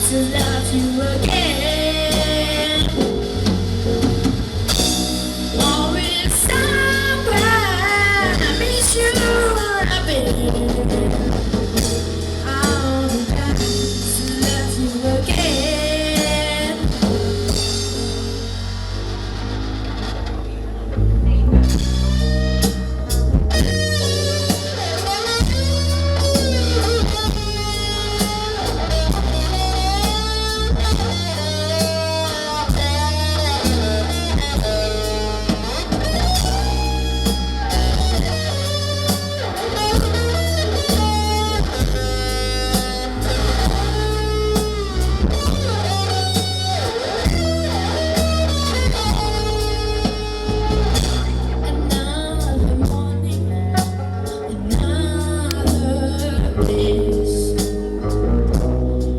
to love you again. Always somewhere I miss you, baby. I'll be back to love you again. Another morning, another bliss.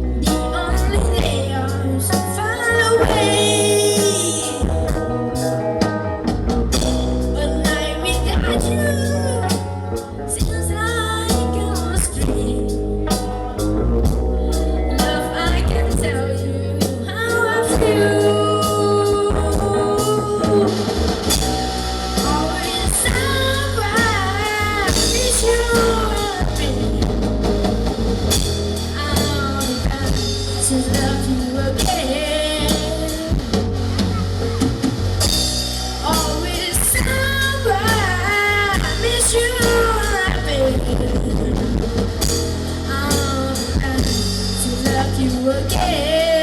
The only day I'm so far away. One night without you seems like a mystery. Love, I can tell you how I feel. Always somewhere miss you, baby. I'll be back to love you again. Always somewhere miss you, baby. I'll be back to love you again.